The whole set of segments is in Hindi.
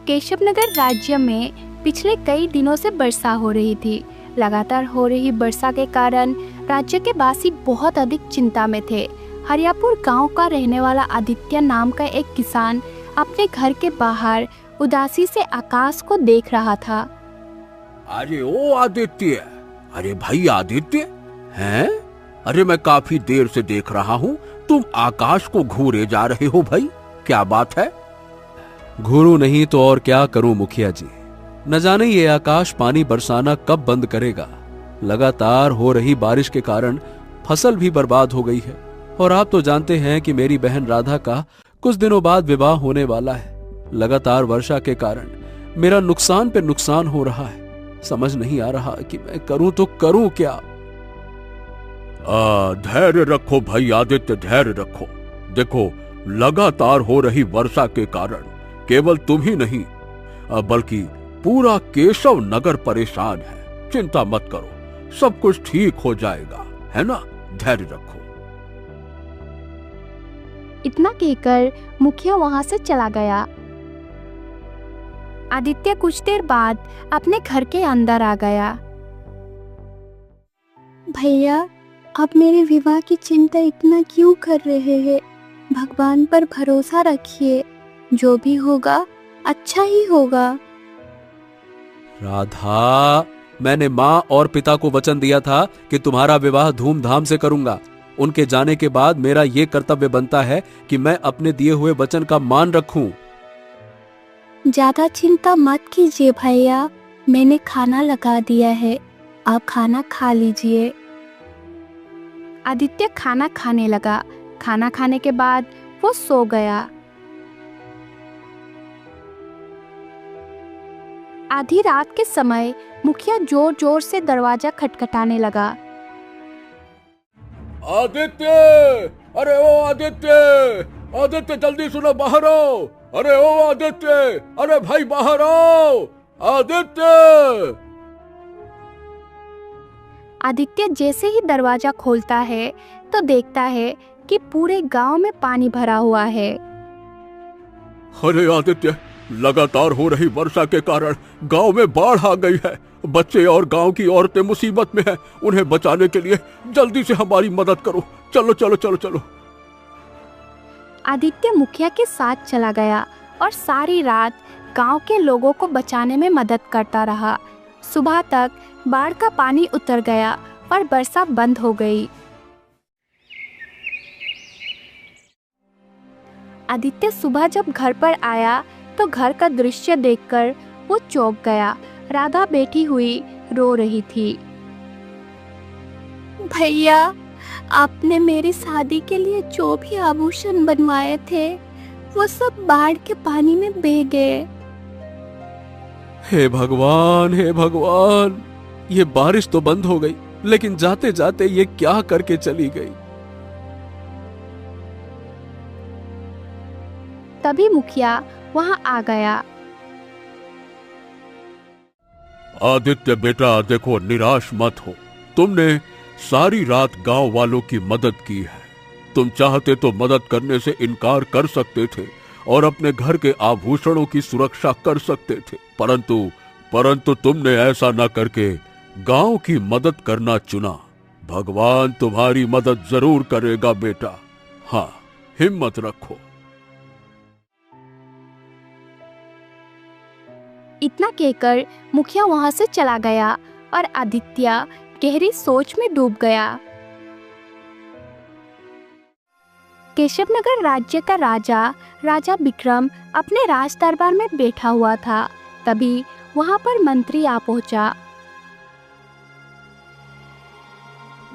केशवनगर राज्य में पिछले कई दिनों से वर्षा हो रही थी। लगातार हो रही वर्षा के कारण राज्य के वासी बहुत अधिक चिंता में थे। हरियापुर गांव का रहने वाला आदित्य नाम का एक किसान अपने घर के बाहर उदासी से आकाश को देख रहा था। अरे ओ आदित्य, अरे भाई आदित्य हैं? अरे मैं काफी देर से देख रहा हूँ, तुम आकाश को घूरे जा रहे हो भाई, क्या बात है? घूरू नहीं तो और क्या करूं मुखिया जी, न जाने ये आकाश पानी बरसाना कब बंद करेगा। लगातार हो रही बारिश के कारण फसल भी बर्बाद हो गई है और आप तो जानते हैं कि मेरी बहन राधा का कुछ दिनों बाद विवाह होने वाला है। लगातार वर्षा के कारण मेरा नुकसान पे नुकसान हो रहा है। समझ नहीं आ रहा कि मैं करूं तो करूं क्या। धैर्य रखो भाई आदित्य, धैर्य रखो। देखो, लगातार हो रही वर्षा के कारण केवल तुम ही नहीं बल्कि पूरा केशव नगर परेशान है। चिंता मत करो, सब कुछ ठीक हो जाएगा, है ना? धैर्य रखो। इतना कहकर मुखिया वहां से चला गया। आदित्य कुछ देर बाद अपने घर के अंदर आ गया। भैया, आप मेरे विवाह की चिंता इतना क्यों कर रहे हैं? भगवान पर भरोसा रखिए, जो भी होगा अच्छा ही होगा। राधा, मैंने माँ और पिता को वचन दिया था कि तुम्हारा विवाह धूमधाम से करूंगा। उनके जाने के बाद मेरा ये कर्तव्य बनता है कि मैं अपने दिए हुए वचन का मान रखूं। ज्यादा चिंता मत कीजिए भैया, मैंने खाना लगा दिया है, आप खाना खा लीजिए। आदित्य खाना खाने लगा। खाना खाने के बाद वो सो गया। आधी रात के समय मुखिया जोर जोर से दरवाजा खटखटाने लगा। आदित्य, अरे ओ आदित्य, आदित्य जल्दी सुनो, बाहर आओ। अरे ओ आदित्य, अरे भाई बाहर आओ। आदित्य! आदित्य जैसे ही दरवाजा खोलता है तो देखता है कि पूरे गांव में पानी भरा हुआ है। अरे आदित्य, लगातार हो रही वर्षा के कारण गांव में बाढ़ आ गई है। बच्चे और गांव की औरतें मुसीबत में हैं। उन्हें बचाने के लिए जल्दी से हमारी मदद करो। चलो चलो चलो चलो। आदित्य मुखिया के साथ चला गया और सारी रात गांव के लोगों को बचाने में मदद करता रहा। सुबह तक बाढ़ का पानी उतर गया और वर्षा बंद हो गई। आदित्य सुबह जब घर पर आया तो घर का दृश्य देखकर वो चौंक गया। राधा बैठी हुई रो रही थी। भैया, आपने मेरी शादी के लिए जो भी आभूषण बनवाए थे वो सब बाढ़ के पानी में बह गए। हे भगवान, हे भगवान, ये बारिश तो बंद हो गई, लेकिन जाते जाते ये क्या करके चली गई। तभी मुखिया वहां आ गया। आदित्य बेटा, देखो, निराश मत हो। तुमने सारी रात गांव वालों की मदद की है। तुम चाहते तो मदद करने से इनकार कर सकते थे और अपने घर के आभूषणों की सुरक्षा कर सकते थे, परंतु तुमने ऐसा न करके गांव की मदद करना चुना। भगवान तुम्हारी मदद जरूर करेगा बेटा। हाँ, हिम्मत रखो। इतना कहकर मुखिया वहां से चला गया और आदित्य गहरी सोच में डूब गया। केशवनगर राज्य का राजा विक्रम अपने राज दरबार में बैठा हुआ था। तभी वहां पर मंत्री आ पहुंचा।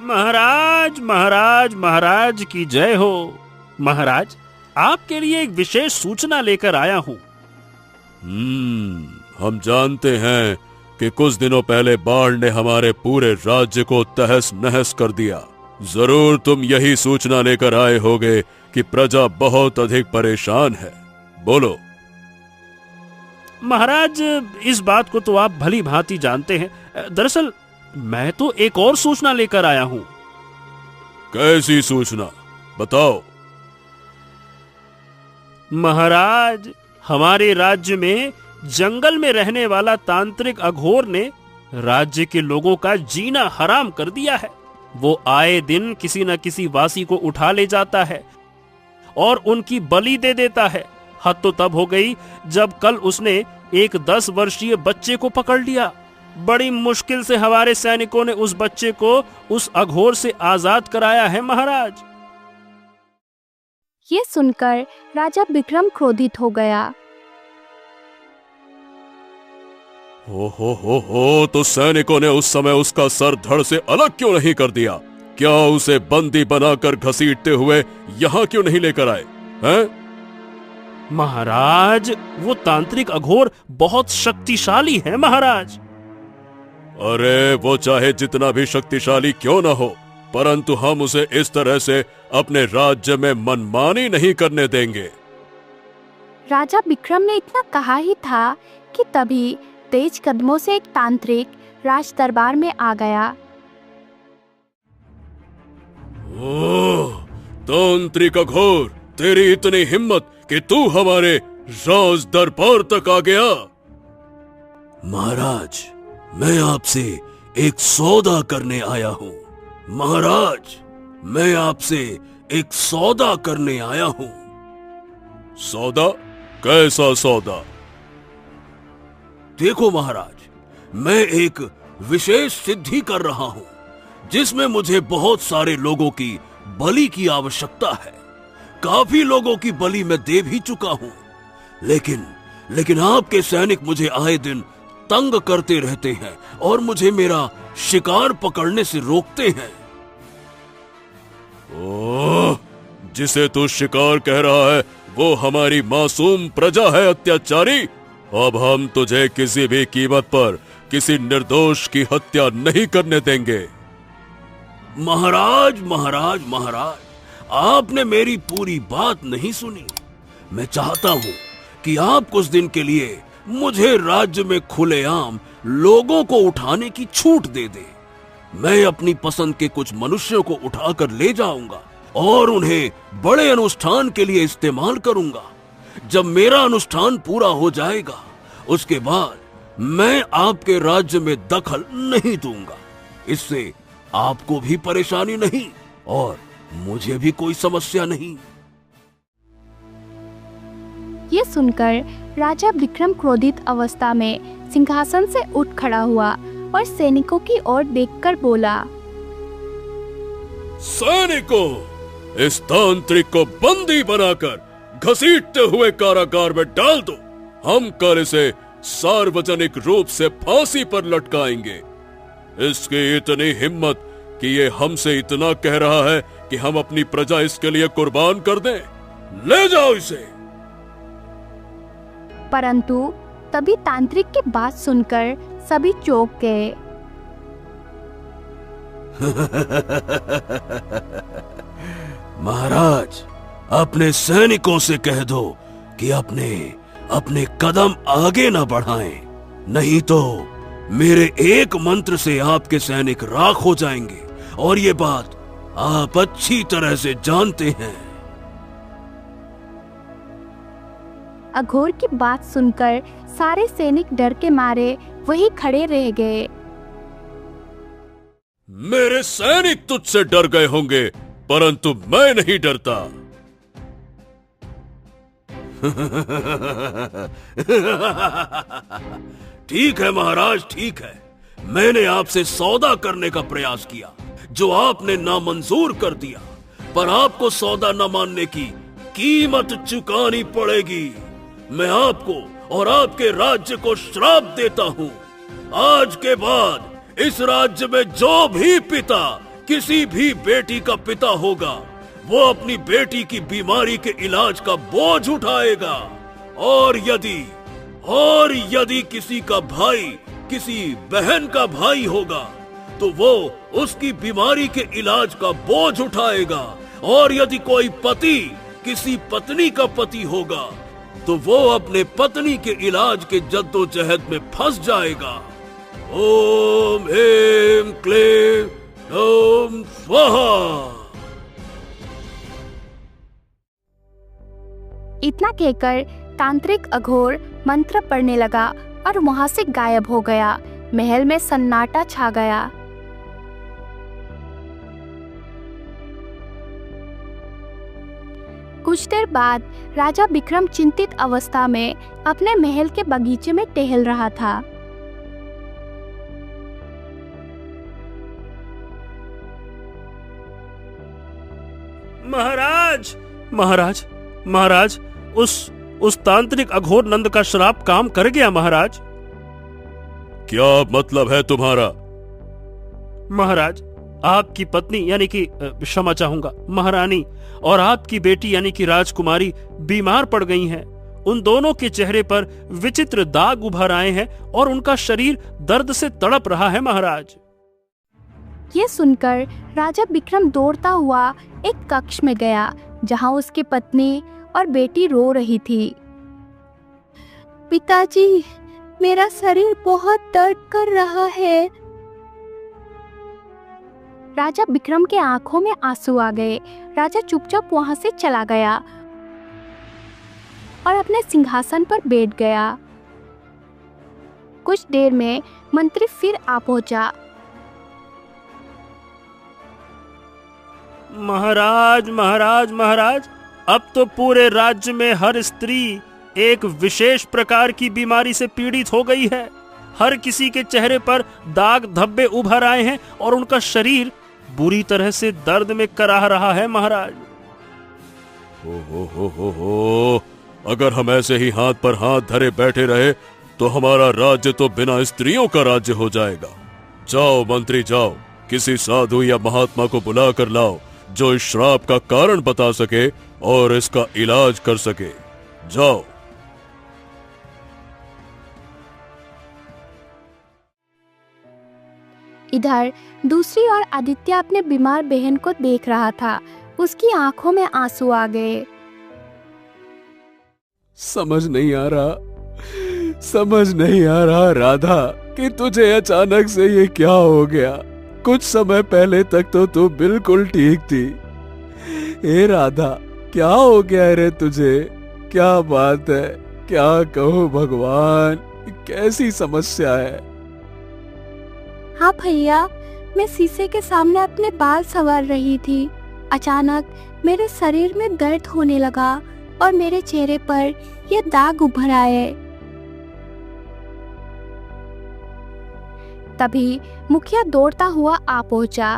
महाराज महाराज महाराज की जय हो। महाराज, आपके लिए एक विशेष सूचना लेकर आया हूँ। हम जानते हैं कि कुछ दिनों पहले बाढ़ ने हमारे पूरे राज्य को तहस नहस कर दिया। जरूर तुम यही सूचना लेकर आए होगे कि प्रजा बहुत अधिक परेशान है। बोलो। महाराज, इस बात को तो आप भली भांति जानते हैं। दरअसल मैं तो एक और सूचना लेकर आया हूँ। कैसी सूचना, बताओ। महाराज, हमारे राज्य में जंगल में रहने वाला तांत्रिक अघोर ने राज्य के लोगों का जीना हराम कर दिया है। वो आए दिन किसी न किसी वासी को उठा ले जाता है और उनकी बलि दे देता है। हद तो तब हो गई जब कल उसने एक 10 वर्षीय बच्चे को पकड़ लिया। बड़ी मुश्किल से हमारे सैनिकों ने उस बच्चे को उस अघोर से आजाद कराया है महाराज। ये सुनकर राजा विक्रम क्रोधित हो गया। हो, तो सैनिकों ने उस समय उसका सर धड़ से अलग क्यों नहीं कर दिया? क्या उसे बंदी बनाकर घसीटते हुए यहाँ क्यों नहीं लेकर आए हैं? महाराज, वो तांत्रिक अघोर बहुत शक्तिशाली है महाराज। अरे वो चाहे जितना भी शक्तिशाली क्यों न हो, परंतु हम उसे इस तरह से अपने राज्य में मनमानी नहीं करने देंगे। राजा विक्रम ने इतना कहा ही था कि तभी तेज कदमों से एक तांत्रिक राज दरबार में आ गया। ओह, तांत्रिक अघोर, तेरी इतनी हिम्मत कि तू हमारे राज दरबार तक आ गया। महाराज, मैं आपसे एक सौदा करने आया हूँ। महाराज, मैं आपसे एक सौदा करने आया हूँ। सौदा? कैसा सौदा? देखो महाराज, मैं एक विशेष सिद्धि कर रहा हूँ जिसमें मुझे बहुत सारे लोगों की बलि की आवश्यकता है। काफी लोगों की बलि मैं दे भी चुका हूँ, लेकिन आपके सैनिक मुझे आए दिन तंग करते रहते हैं और मुझे मेरा शिकार पकड़ने से रोकते हैं। ओह, जिसे तू शिकार कह रहा है वो हमारी मासूम प्रजा है अत्याचारी। अब हम तुझे किसी भी कीमत पर किसी निर्दोष की हत्या नहीं करने देंगे। महाराज, महाराज, महाराज, आपने मेरी पूरी बात नहीं सुनी। मैं चाहता हूँ कि आप कुछ दिन के लिए मुझे राज्य में खुलेआम लोगों को उठाने की छूट दे दे। मैं अपनी पसंद के कुछ मनुष्यों को उठाकर ले जाऊंगा और उन्हें बड़े अनुष्ठान के लिए इस्तेमाल करूंगा। जब मेरा अनुष्ठान पूरा हो जाएगा, उसके बाद मैं आपके राज्य में दखल नहीं दूंगा। इससे आपको भी परेशानी नहीं और मुझे भी कोई समस्या नहीं। ये सुनकर राजा विक्रम क्रोधित अवस्था में सिंहासन से उठ खड़ा हुआ और सैनिकों की ओर देखकर बोला, सैनिकों, इस तांत्रिक को बंदी बनाकर घसीटते हुए कारागार में डाल दो। हम कल इसे सार्वजनिक रूप से फांसी पर लटकाएंगे। इसकी इतनी हिम्मत कि ये हमसे इतना कह रहा है कि हम अपनी प्रजा इसके लिए कुर्बान कर दें। ले जाओ इसे। परंतु तभी तांत्रिक की बात सुनकर सभी चौंक गए। महाराज, अपने सैनिकों से कह दो कि अपने कदम आगे न बढ़ाएं, नहीं तो मेरे एक मंत्र से आपके सैनिक राख हो जाएंगे और ये बात आप अच्छी तरह से जानते हैं। अघोर की बात सुनकर सारे सैनिक डर के मारे वहीं खड़े रह गए। मेरे सैनिक तुझसे डर गए होंगे, परंतु मैं नहीं डरता। ठीक है महाराज, ठीक है। मैंने आपसे सौदा करने का प्रयास किया जो आपने नामंजूर कर दिया, पर आपको सौदा न मानने की कीमत चुकानी पड़ेगी। मैं आपको और आपके राज्य को श्राप देता हूँ। आज के बाद इस राज्य में जो भी पिता किसी भी बेटी का पिता होगा, वो अपनी बेटी की बीमारी के इलाज का बोझ उठाएगा। और यदि किसी का भाई किसी बहन का भाई होगा, तो वो उसकी बीमारी के इलाज का बोझ उठाएगा। और यदि कोई पति किसी पत्नी का पति होगा, तो वो अपने पत्नी के इलाज के जद्दोजहद में फंस जाएगा। ओम ह्रीं क्लीं ओम स्वाहा। इतना कहकर तांत्रिक अघोर मंत्र पढ़ने लगा और वहां से गायब हो गया। महल में सन्नाटा छा गया। कुछ देर बाद राजा विक्रम चिंतित अवस्था में अपने महल के बगीचे में टहल रहा था। महाराज महाराज महाराज, उस तांत्रिक अघोर नंद का श्राप काम कर गया महाराज। क्या मतलब है तुम्हारा? महाराज, आपकी पत्नी यानी कि क्षमा चाहूंगा महारानी और आपकी बेटी यानी कि राजकुमारी बीमार पड़ गई हैं। उन दोनों के चेहरे पर विचित्र दाग उभर आए हैं और उनका शरीर दर्द से तड़प रहा है महाराज। ये सुनकर राजा विक्रम दौड़ता हुआ एक कक्ष में गया जहां उसकी पत्नी और बेटी रो रही थी। पिताजी, मेरा शरीर बहुत दर्द कर रहा है। राजा विक्रम के आंखों में आंसू आ गए। राजा चुपचाप वहां से चला गया और अपने सिंहासन पर बैठ गया। कुछ देर में मंत्री फिर आ पहुंचा। महाराज महाराज महाराज, अब तो पूरे राज्य में हर स्त्री एक विशेष प्रकार की बीमारी से पीड़ित हो गई है। हर किसी के चेहरे पर दाग धब्बे उभर आए हैं और उनका शरीर बुरी तरह से दर्द में कराह रहा है महाराज। हो, अगर हम ऐसे ही हाथ पर हाथ धरे बैठे रहे तो हमारा राज्य तो बिना स्त्रियों का राज्य हो जाएगा। जाओ मंत्री, जाओ, किसी साधु या महात्मा को बुला कर लाओ जो इस श्राप का कारण बता सके और इसका इलाज कर सके। जाओ। इधर दूसरी ओर आदित्य अपने बीमार बहन को देख रहा था। उसकी आंखों में आंसू आ गए। समझ नहीं आ रहा राधा कि तुझे अचानक से ये क्या हो गया। कुछ समय पहले तक तो तू बिल्कुल ठीक थी। ए राधा, क्या हो गया रे तुझे? क्या बात है? क्या कहो भगवान, कैसी समस्या है? हाँ भैया, मैं शीशे के सामने अपने बाल संवार रही थी। अचानक मेरे शरीर में दर्द होने लगा और मेरे चेहरे पर ये दाग उभर आए। तभी मुखिया दौड़ता हुआ आ पहुंचा।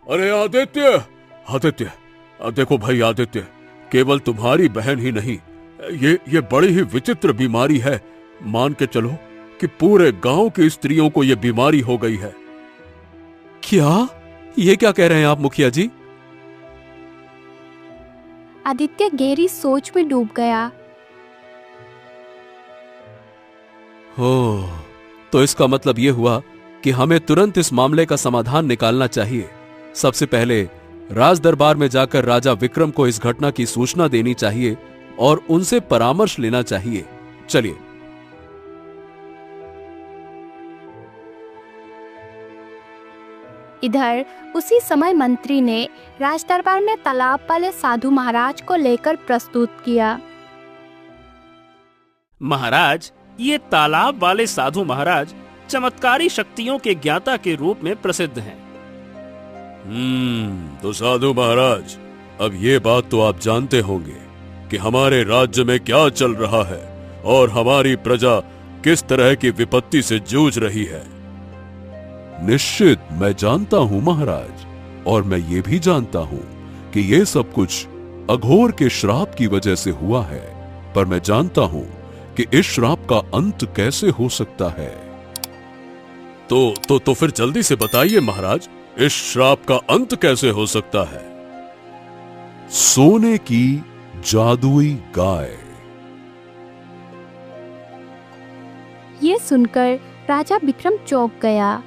अरे आदित्य, आदित्य, देखो भाई आदित्य, केवल तुम्हारी बहन ही नहीं, ये बड़ी ही विचित्र बीमारी है। मान के चलो कि पूरे गांव की स्त्रियों को ये बीमारी हो गई है। क्या? ये क्या कह रहे हैं आप मुखिया जी? आदित्य गहरी सोच में डूब गया। हो, तो इसका मतलब यह हुआ कि हमें तुरंत इस मामले का समाधान निकालना चाहिए। सबसे पहले राज दरबार में जाकर राजा विक्रम को इस घटना की सूचना देनी चाहिए और उनसे परामर्श लेना चाहिए। चलिए। इधर उसी समय मंत्री ने राज दरबार में तालाब वाले साधु महाराज को लेकर प्रस्तुत किया। महाराज, ये तालाब वाले साधु महाराज चमत्कारी शक्तियों के ज्ञाता के रूप में प्रसिद्ध हैं। तो साधु महाराज, अब ये बात तो आप जानते होंगे कि हमारे राज्य में क्या चल रहा है और हमारी प्रजा किस तरह की विपत्ति से जूझ रही है। निश्चित मैं जानता हूं महाराज, और मैं ये भी जानता हूं कि ये सब कुछ अघोर के श्राप की वजह से हुआ है। पर मैं जानता हूं कि इस श्राप का अंत कैसे हो सकता है। तो फिर जल्दी से बताइए महाराज, इस श्राप का अंत कैसे हो सकता है? सोने की जादुई गाय। ये सुनकर राजा विक्रम चौंक गया।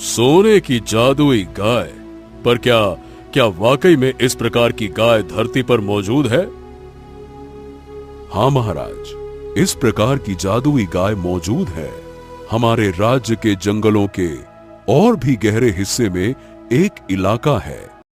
सोने की जादुई गाय। पर क्या वाकई में इस प्रकार की गाय धरती पर मौजूद है? हाँ महाराज, इस प्रकार की जादुई गाय मौजूद है। हमारे राज्य के जंगलों के और भी गहरे हिस्से में एक इलाका है